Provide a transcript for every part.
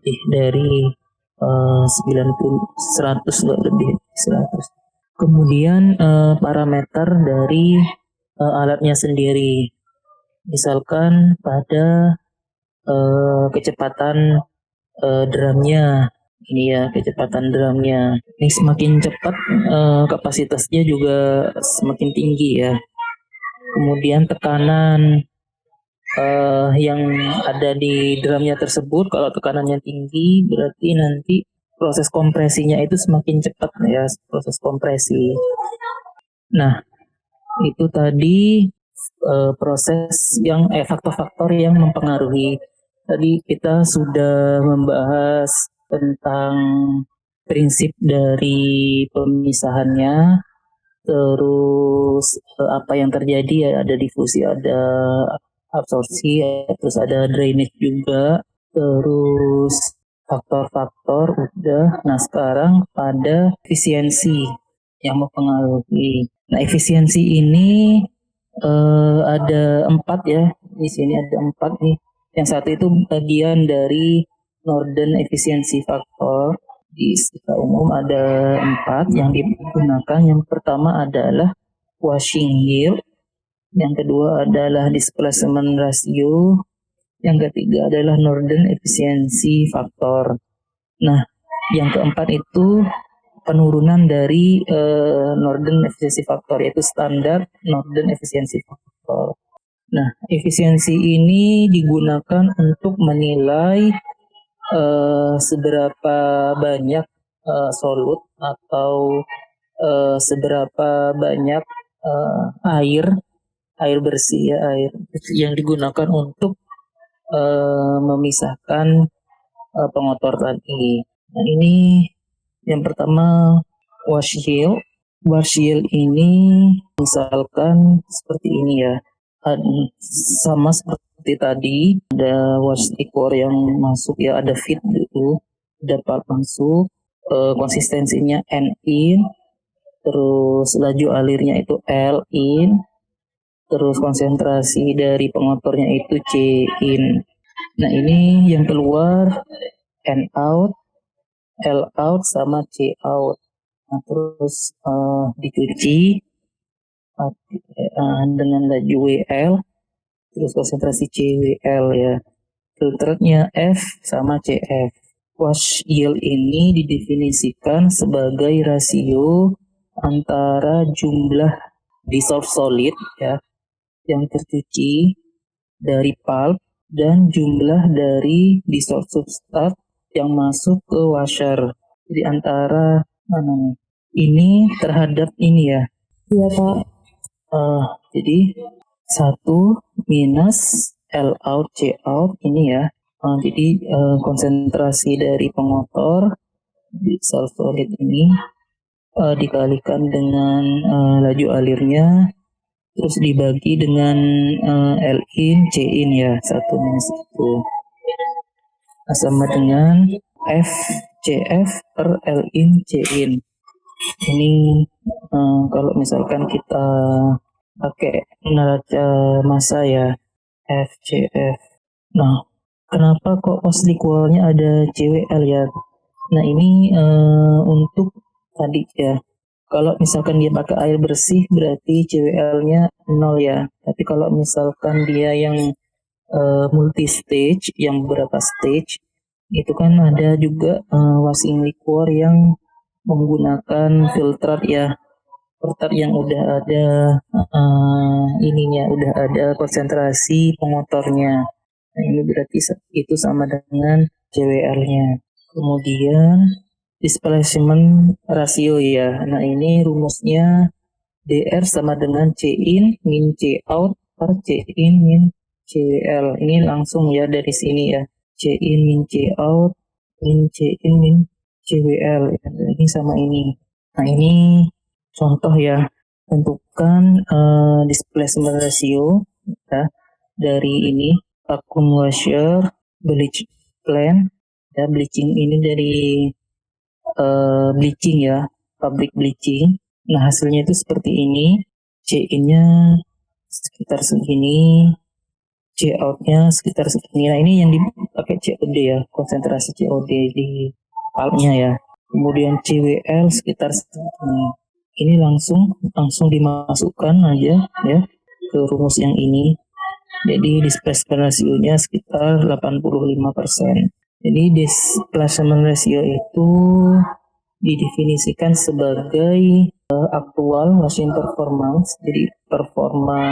lebih dari 90, 100 nggak lebih 100. Kemudian parameter dari alatnya sendiri, misalkan pada kecepatan drumnya, ini ya kecepatan drumnya. Ini semakin cepat kapasitasnya juga semakin tinggi ya. Kemudian tekanan yang ada di drumnya tersebut, kalau tekanannya tinggi berarti nanti proses kompresinya itu semakin cepat ya, proses kompresi. Nah, itu tadi proses yang faktor-faktor yang mempengaruhi. Tadi kita sudah membahas tentang prinsip dari pemisahannya, terus apa yang terjadi ya, ada difusi, ada absorpsi, terus ada drainage juga, terus faktor-faktor udah. Nah sekarang pada efisiensi yang mempengaruhi. Nah efisiensi ini ada 4 ya, di sini ada 4 nih. Yang satu itu bagian dari Northern Efficiency Factor. Di secara umum ada 4 yang digunakan. Yang pertama adalah washing yield, yang kedua adalah displacement ratio, yang ketiga adalah Northern Efficiency Factor. Nah, yang keempat itu penurunan dari Northern Efficiency Factor, yaitu standar Northern Efficiency Factor. Nah, efisiensi ini digunakan untuk menilai seberapa banyak solut atau seberapa banyak air bersih ya, air yang digunakan untuk memisahkan pengotor tadi. Nah, ini yang pertama wash yield. Wash yield ini misalkan seperti ini ya. Sama seperti tadi, ada wash liquor yang masuk ya, ada feed dulu, ada pulp masuk, konsistensinya N in, terus laju alirnya itu L in, terus konsentrasi dari pengotornya itu C in. Nah ini yang keluar N out, L out sama C out. Nah terus dicuci dengan laju WL, terus konsentrasi CWL ya. Filternya F sama CF. Wash yield ini didefinisikan sebagai rasio antara jumlah dissolved solid ya yang tercuci dari pulp dan jumlah dari dissolved substrat yang masuk ke washer. Jadi antara mana nih? Ini terhadap ini ya. Iya Pak. Jadi 1 minus L out C out ini ya. Jadi konsentrasi dari pengotor di solid ini dikalikan dengan laju alirnya, terus dibagi dengan L in C in ya, 1 minus itu. Nah, sama dengan F CF per L in C in. Ini kalau misalkan kita pakai neraca massa ya, FCF. Nah, kenapa kok pas liquornya ada CWL ya? Nah, ini untuk tadi ya. Kalau misalkan dia pakai air bersih berarti CWL-nya 0 ya. Tapi kalau misalkan dia yang multi stage, yang beberapa stage, itu kan ada juga washing liquor yang menggunakan filter ya. Filter yang udah ada ininya, udah ada konsentrasi pengotornya. Nah, ini berarti itu sama dengan CWL-nya. Kemudian displacement ratio ya. Nah, ini rumusnya DR sama dengan C in min C out per C in min CWL. Ini langsung ya dari sini ya. C in min C out min C in min CWL. Ini sama ini. Nah, ini contoh ya, tentukan displacement ratio ya, dari ini vacuum washer, bleach plant ya, bleaching ini dari bleaching ya, pabrik bleaching. Nah hasilnya itu seperti ini, C-nya sekitar segini, C out-nya sekitar segini. Nah, ini yang dipakai COD ya, konsentrasi COD di pulpnya ya. Kemudian CWL sekitar segini. Ini langsung dimasukkan aja ya ke rumus yang ini. Jadi displacement ratio-nya sekitar 85%. Jadi displacement ratio itu didefinisikan sebagai aktual machine performance. Jadi performa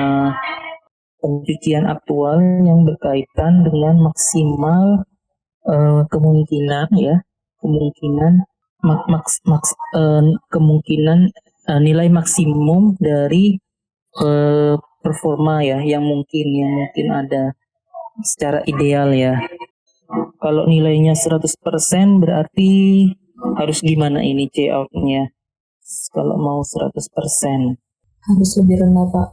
pencucian aktual yang berkaitan dengan maksimal kemungkinan ya, kemungkinan kemungkinan nilai maksimum dari performa ya yang mungkin ada secara ideal ya. Kalau nilainya 100% berarti harus gimana ini C out-nya? Kalau mau 100%. Harus lebih rendah, Pak.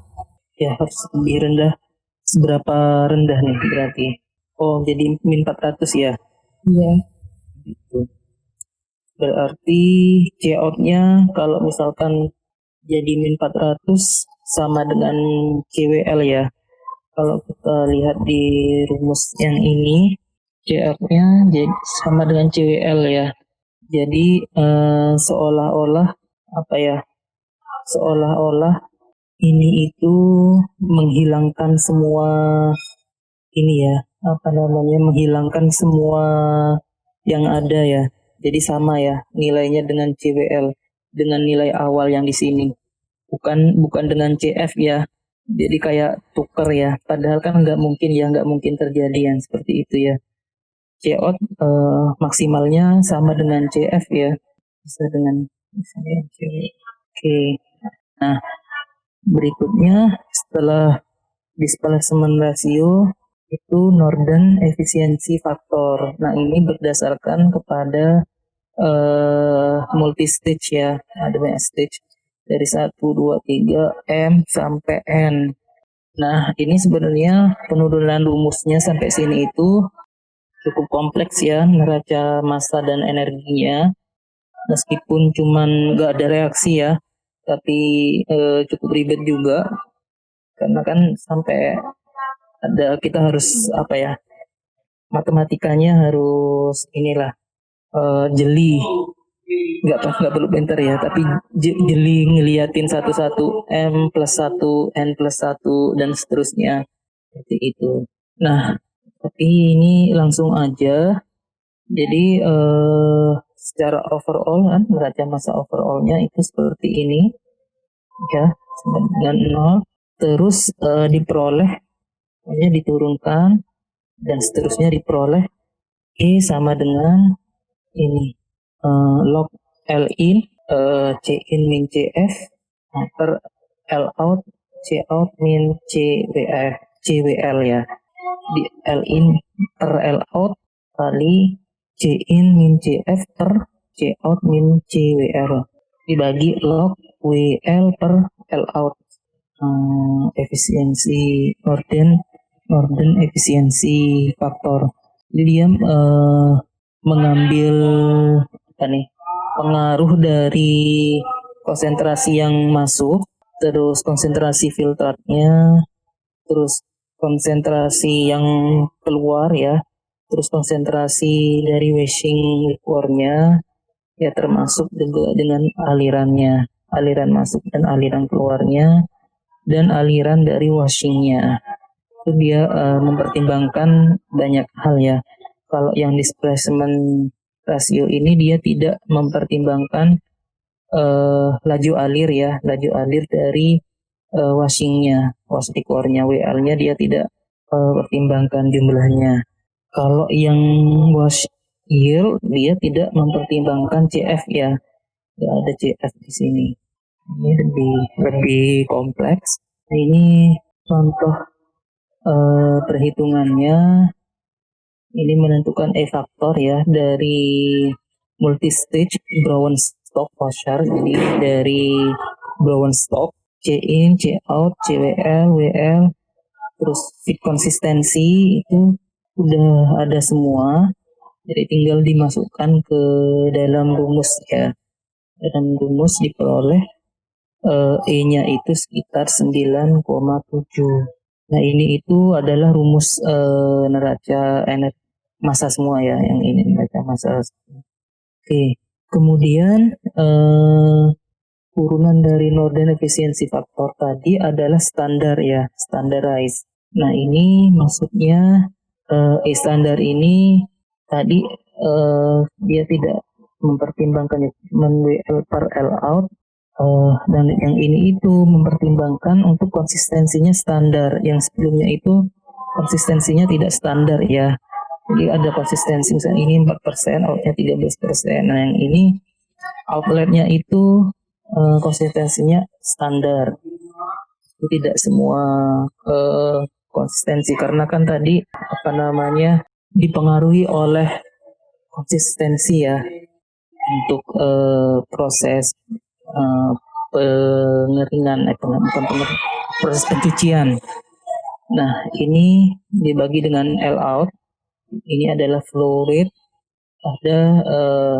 Ya, harus lebih rendah. Seberapa rendah nih berarti? Oh, jadi min 400 ya? Iya. Gitu. Berarti C out-nya kalau misalkan jadi min 400 sama dengan CWL ya. Kalau kita lihat di rumus yang ini, C out-nya sama dengan CWL ya. Jadi seolah-olah apa ya? Seolah-olah ini itu menghilangkan semua ini ya, apa namanya? Menghilangkan semua yang ada ya. Jadi sama ya nilainya dengan CWL dengan nilai awal yang di sini. Bukan dengan CF ya. Jadi kayak tuker ya. Padahal kan nggak mungkin terjadi yang seperti itu ya. C out maksimalnya sama dengan CF ya. Bisa dengan misalnya CW. Oke. Nah, berikutnya setelah displacement ratio itu Northern efficiency factor. Nah, ini berdasarkan kepada multi stage ya, ada banyak stage dari 1, 2, 3, M sampai N. Nah, ini sebenarnya penurunan rumusnya sampai sini itu cukup kompleks ya, neraca massa dan energinya. Meskipun cuman nggak ada reaksi ya, tapi cukup ribet juga. Karena kan sampai kita harus apa ya, matematikanya harus inilah jeli, nggak perlu pinter ya, tapi jeli ngeliatin satu-satu M plus 1, N plus 1 dan seterusnya seperti itu. Nah, tapi ini langsung aja. Jadi secara overall kan neraca massa overallnya itu seperti ini ya, sama dengan 0. Terus diperoleh, diturunkan dan seterusnya diperoleh E sama dengan ini log L in C in min CF per L out C out min CWL ya. Di L in per L out kali C in min CF per C out min CWL dibagi log WL per L out. Efisiensi Northern efisiensi faktor. Jadi dia mengambil apa nih, pengaruh dari konsentrasi yang masuk, terus konsentrasi filtratnya, terus konsentrasi yang keluar ya, terus konsentrasi dari washing liquornya ya, termasuk juga dengan alirannya, aliran masuk dan aliran keluarnya, dan aliran dari washingnya. Itu dia mempertimbangkan banyak hal ya. Kalau yang displacement ratio ini dia tidak mempertimbangkan laju alir ya, laju alir dari washingnya, wash liquornya, WL-nya dia tidak pertimbangkan jumlahnya. Kalau yang wash yield dia tidak mempertimbangkan CF ya, tidak ada CF di sini. Ini lebih kompleks. Ini contoh perhitungannya. Ini menentukan E faktor ya dari multi-stage Brownstock washer. Jadi dari Brownstock, C in, C out, CWL, WL, terus fit konsistensi itu udah ada semua. Jadi tinggal dimasukkan ke dalam rumus ya. Dalam rumus diperoleh E-nya itu sekitar 9,7. Nah ini itu adalah rumus neraca energi massa semua ya, yang ini neraca massa. Oke, kemudian turunan dari Northern Efficiency Factor tadi adalah standar ya, standardized. Nah ini maksudnya standar ini tadi dia tidak mempertimbangkan WL per L out, dan yang ini itu mempertimbangkan untuk konsistensinya standar. Yang sebelumnya itu konsistensinya tidak standar ya. Jadi ada konsistensi misalnya ini 4%, outnya 13%. Nah yang ini outletnya itu konsistensinya standar. Itu tidak semua konsistensi karena kan tadi apa namanya dipengaruhi oleh konsistensi ya untuk proses pengeringan, proses pencucian. Nah ini dibagi dengan L out. Ini adalah flow rate, ada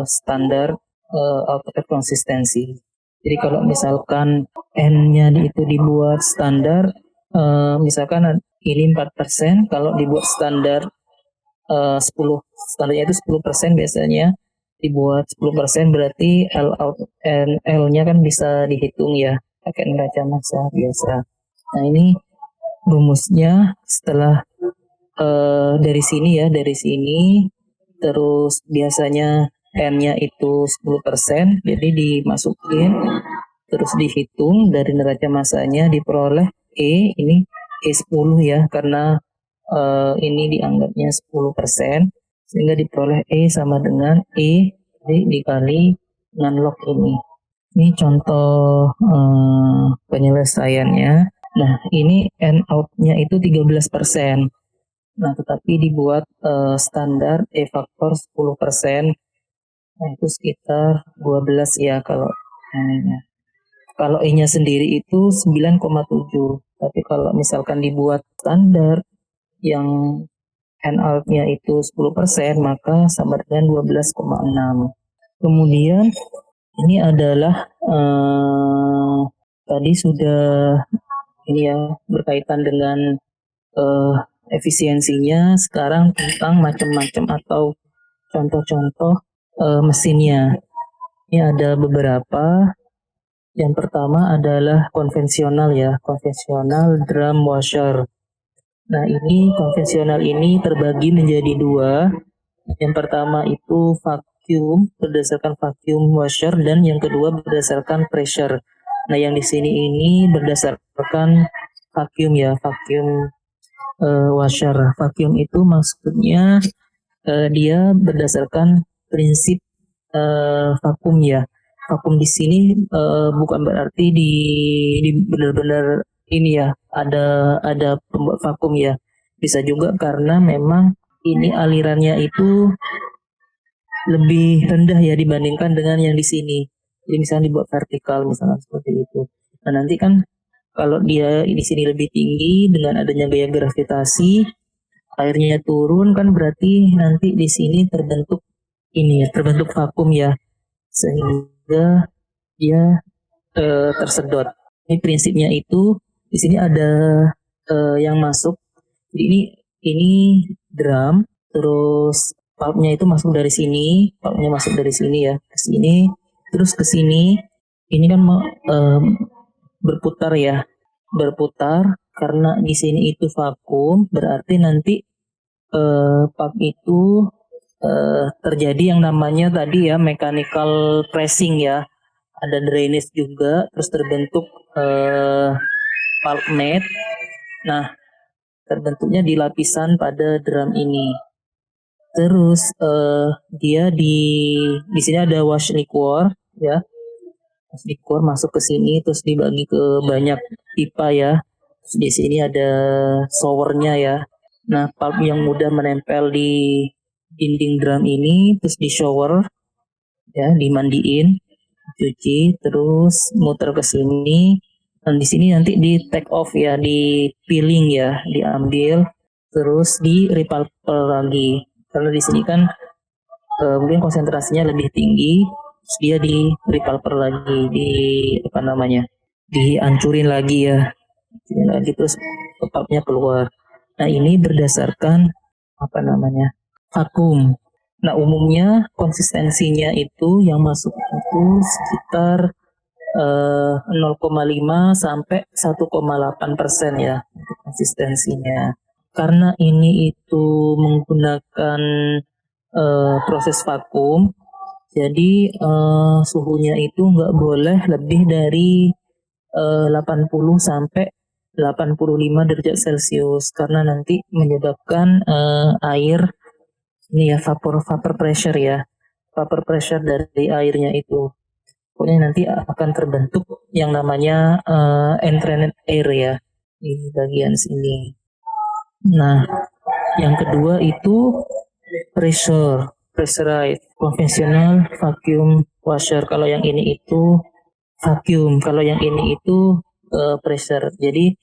standar outlet konsistensi. Jadi kalau misalkan N-nya itu dibuat standar, misalkan ini 4%, kalau dibuat standar 10, standarnya itu 10% biasanya, dibuat 10% berarti L out and L-nya kan bisa dihitung ya, pakai neraca massa biasa. Nah ini rumusnya setelah dari sini ya, dari sini terus biasanya N-nya itu 10%, jadi dimasukin terus dihitung dari neraca massanya diperoleh E, ini E10 ya, karena ini dianggapnya 10%, sehingga diperoleh E sama dengan E dikali dengan log ini. Ini contoh penyelesaiannya. Nah, ini N out-nya itu 13%. Nah, tetapi dibuat standar E faktor 10%. Nah, itu sekitar 12 ya kalau ininya. Kalau E-nya sendiri itu 9,7. Tapi kalau misalkan dibuat standar yang N out-nya itu 10%, maka sama dengan 12,6. Kemudian ini adalah tadi sudah ini ya berkaitan dengan efisiensinya. Sekarang tentang macam-macam atau contoh-contoh mesinnya. Ini ada beberapa. Yang pertama adalah konvensional ya, konvensional drum washer. Nah ini konvensional ini terbagi menjadi dua. Yang pertama itu vacuum, berdasarkan vacuum washer, dan yang kedua berdasarkan pressure. Nah yang di sini ini berdasarkan vacuum ya, vacuum washer. Vacuum itu maksudnya dia berdasarkan prinsip vakum ya. Vakum di sini bukan berarti di benar-benar ini ya ada pembuat vakum ya. Bisa juga karena memang ini alirannya itu lebih rendah ya dibandingkan dengan yang di sini. Jadi misalnya dibuat vertikal misalnya seperti itu. Nah nanti kan kalau dia di sini lebih tinggi dengan adanya gaya gravitasi, airnya turun kan berarti nanti di sini terbentuk ini ya, terbentuk vakum ya, sehingga dia tersedot. Ini prinsipnya itu di sini ada yang masuk. Jadi ini drum, terus pulpnya itu masuk dari sini, pulpnya masuk dari sini ya ke sini, terus ke sini. Ini kan berputar ya, berputar karena di sini itu vakum, berarti nanti pulp itu terjadi yang namanya tadi ya mechanical pressing ya, ada drainage juga, terus terbentuk pulp mat. Nah terbentuknya di lapisan pada drum ini. Terus dia di sini ada wash liquor ya, wash liquor masuk ke sini terus dibagi ke banyak pipa ya. Terus di sini ada showernya ya. Nah pulp yang mudah menempel di dinding drum ini terus di shower ya, dimandiin, cuci, terus muter ke sini. Dan di sini nanti di take off ya, di peeling ya, diambil, terus di repulper lagi. Karena di sini kan mungkin konsentrasinya lebih tinggi, terus dia di repulper lagi, di apa namanya, dihancurin lagi ya, hancurin lagi terus pulpnya keluar. Nah, ini berdasarkan vakum. Nah, umumnya konsistensinya itu yang masuk itu sekitar 0,5 sampai 1,8% ya untuk konsistensinya. Karena ini itu menggunakan proses vakum, jadi suhunya itu nggak boleh lebih dari 80 sampai 85 derajat Celcius karena nanti menyebabkan air ini ya vapor pressure ya. Vapor pressure dari airnya itu. Pokoknya nanti akan terbentuk yang namanya entrained air ya di bagian sini. Nah, yang kedua itu pressurized, konvensional vacuum washer. Kalau yang ini itu vacuum, kalau yang ini itu pressure. Jadi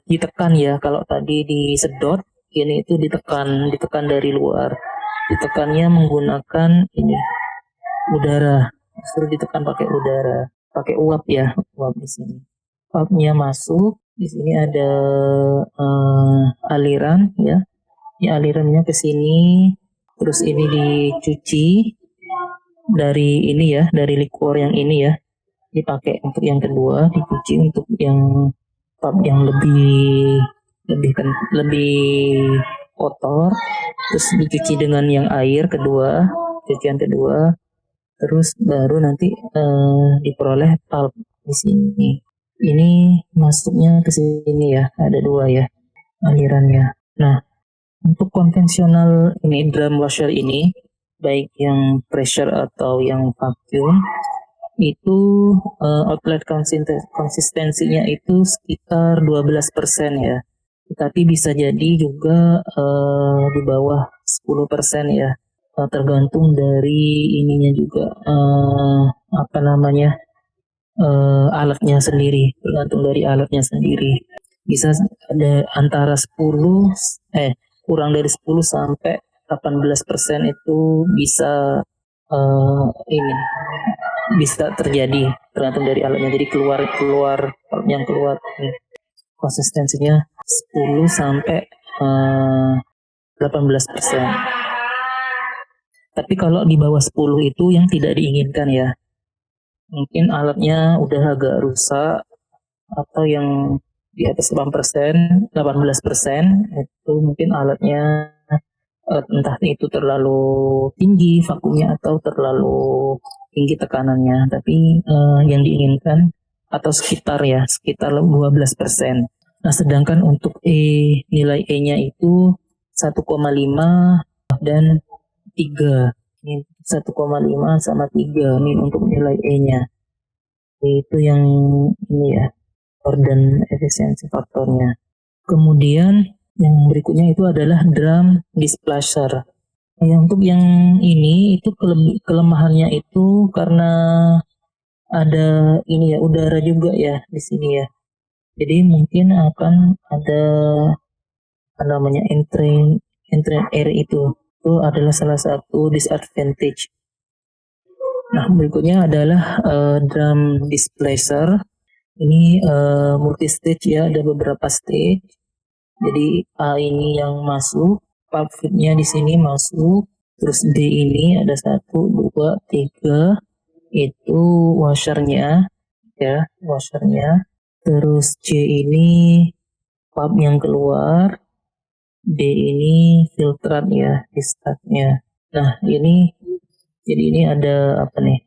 ditekan ya. Kalau tadi disedot, ini itu ditekan dari luar. Ditekannya menggunakan ini udara. Suruh ditekan pakai udara, pakai uap ya, uap di sini. Uapnya masuk, di sini ada aliran ya. Ini alirannya ke sini, terus ini dicuci dari ini ya, dari liquor yang ini ya. Dipakai untuk yang kedua, dicuci untuk yang lebih lebih kotor, terus dicuci dengan yang air kedua, cucian kedua, terus baru nanti diperoleh pulp di sini. Ini masuknya ke sini ya, ada dua ya alirannya. Nah, untuk konvensional ini drum washer ini, baik yang pressure atau yang vacuum, itu outlet konsistensinya itu sekitar 12% ya. Tetapi bisa jadi juga di bawah 10% ya. Tergantung dari ininya juga alatnya sendiri, tergantung dari alatnya sendiri. Bisa ada antara 10 kurang dari 10 sampai 18% itu bisa ini bisa terjadi tergantung dari alatnya. Jadi keluar yang keluar konsistensinya 10 sampai 18%. Tapi kalau di bawah 10 itu yang tidak diinginkan ya. Mungkin alatnya udah agak rusak atau yang di atas 18%, itu mungkin alatnya entah itu terlalu tinggi vakumnya atau terlalu tinggi tekanannya, tapi yang diinginkan atau sekitar 12%. Nah, sedangkan untuk nilai E-nya itu 1,5 dan 3. Ini 1,5 sama 3 ini untuk nilai E-nya. Itu yang ini ya, dan efisiensi faktornya. Kemudian yang berikutnya itu adalah drum displacer. Untuk yang ini itu kelemahannya itu karena ada ini ya udara juga ya di sini ya. Jadi mungkin akan ada entrain air itu adalah salah satu disadvantage. Nah, berikutnya adalah drum displacer. Ini multi stage ya, ada beberapa stage. Jadi A ini yang masuk, pulp feed-nya di sini masuk, terus D ini ada 1, 2, 3, itu washernya ya, washernya. Terus C ini pulp yang keluar, D ini filtran ya, discharge-nya. Nah, jadi ini ada apa nih?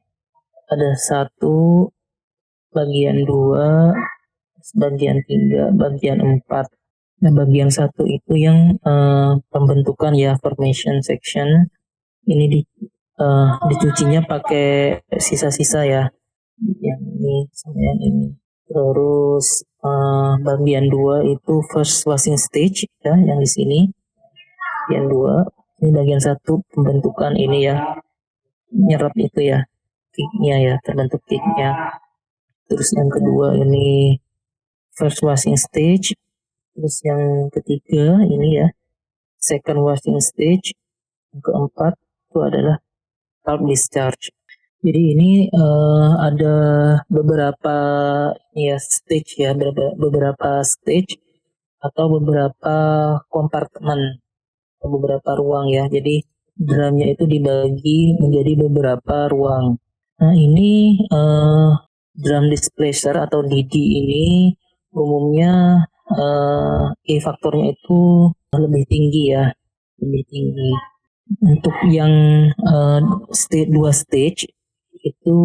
Ada 1, bagian 2, bagian 3, bagian 4. Nah, bagian 1 itu yang pembentukan ya, formation section. Ini dicucinya pakai sisa-sisa ya. Yang ini sama yang ini. Terus bagian 2 itu first washing stage ya, yang di sini. Bagian 2, ini bagian 1 pembentukan ini ya. Nyerap itu ya, kicknya ya, terbentuk kicknya. Terus yang kedua ini first washing stage. Terus yang ketiga ini ya, second washing stage. Yang keempat itu adalah pulp discharge. Jadi ini ada beberapa ya stage ya, beberapa stage atau beberapa kompartemen atau beberapa ruang ya. Jadi drumnya itu dibagi menjadi beberapa ruang. Nah ini drum displacer atau DD ini umumnya E faktornya itu lebih tinggi ya, lebih tinggi. Untuk yang dua stage itu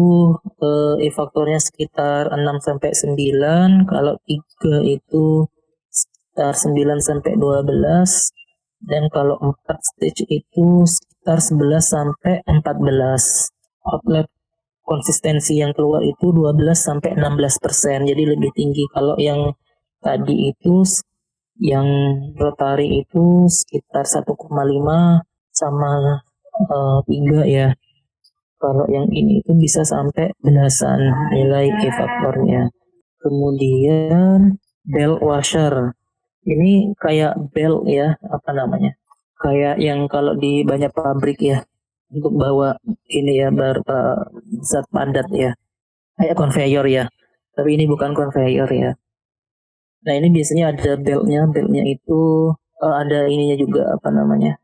E faktornya sekitar 6 sampai 9, kalau 3 itu sekitar 9 sampai 12, dan kalau 4 stage itu sekitar 11 sampai 14. Outlet konsistensi yang keluar itu 12 sampai 16%, jadi lebih tinggi. Kalau yang tadi itu yang rotary itu sekitar 1,5 sama 3 ya. Kalau yang ini itu bisa sampai belasan nilai E faktornya. Kemudian belt washer. Ini kayak belt ya, apa namanya? Kayak yang kalau di banyak pabrik ya, untuk bawa ini ya, zat padat ya. Kayak conveyor ya. Tapi ini bukan conveyor ya. Nah ini biasanya ada beltnya itu ada ininya juga, apa namanya?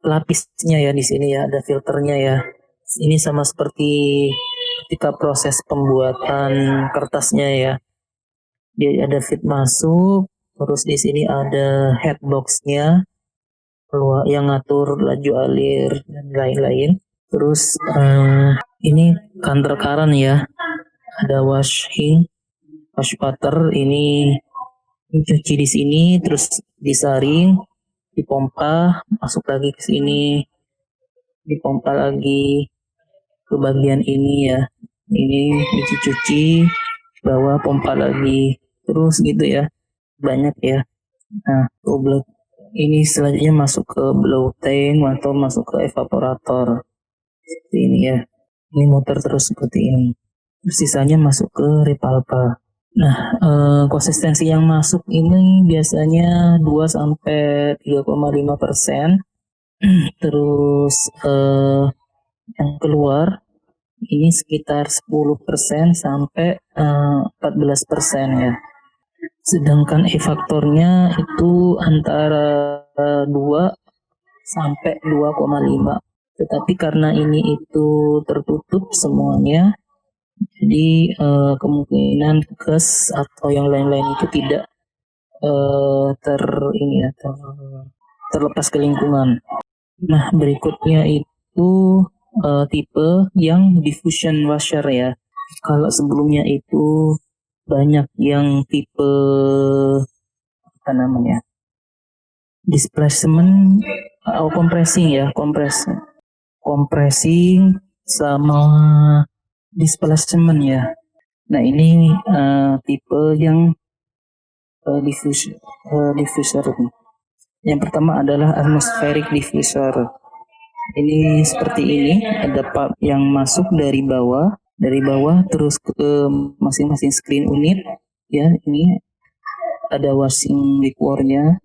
Lapisnya ya di sini ya, ada filternya ya. Ini sama seperti ketika proses pembuatan kertasnya ya. Dia ada feed masuk, terus di sini ada headboxnya, yang ngatur laju alir dan lain-lain. Terus ini counter current ya, ada wash water, ini cuci di sini, terus disaring, dipompa, masuk lagi ke sini, dipompa lagi ke bagian ini ya. Ini dicuci, bawah pompa lagi, terus gitu ya. Banyak ya. Nah, ini selanjutnya masuk ke blow tank atau masuk ke evaporator. Seperti ini ya. Ini muter terus seperti ini. Terus sisanya masuk ke repalpa. Nah, konsistensi yang masuk ini biasanya 2 sampai 3,5%. Terus yang keluar ini sekitar 10% sampai 14% ya. Sedangkan E faktornya itu antara 2 sampai 2,5. Tetapi karena ini itu tertutup semuanya, jadi kemungkinan gas atau yang lain-lain itu tidak terlepas ke lingkungan. Nah, berikutnya itu tipe yang diffusion washer ya. Kalau sebelumnya itu banyak yang tipe apa namanya, displacement atau compressing ya, compressing sama displacement ya. Nah ini tipe yang diffuser. Yang pertama adalah atmospheric diffuser. Ini seperti ini, ada pipe yang masuk dari bawah terus ke masing-masing screen unit ya. Ini ada washing liquornya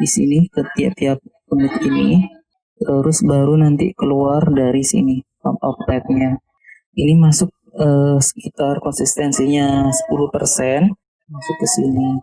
di sini ke tiap-tiap unit ini, terus baru nanti keluar dari sini pump outletnya. Ini masuk sekitar konsistensinya 10% masuk ke sini.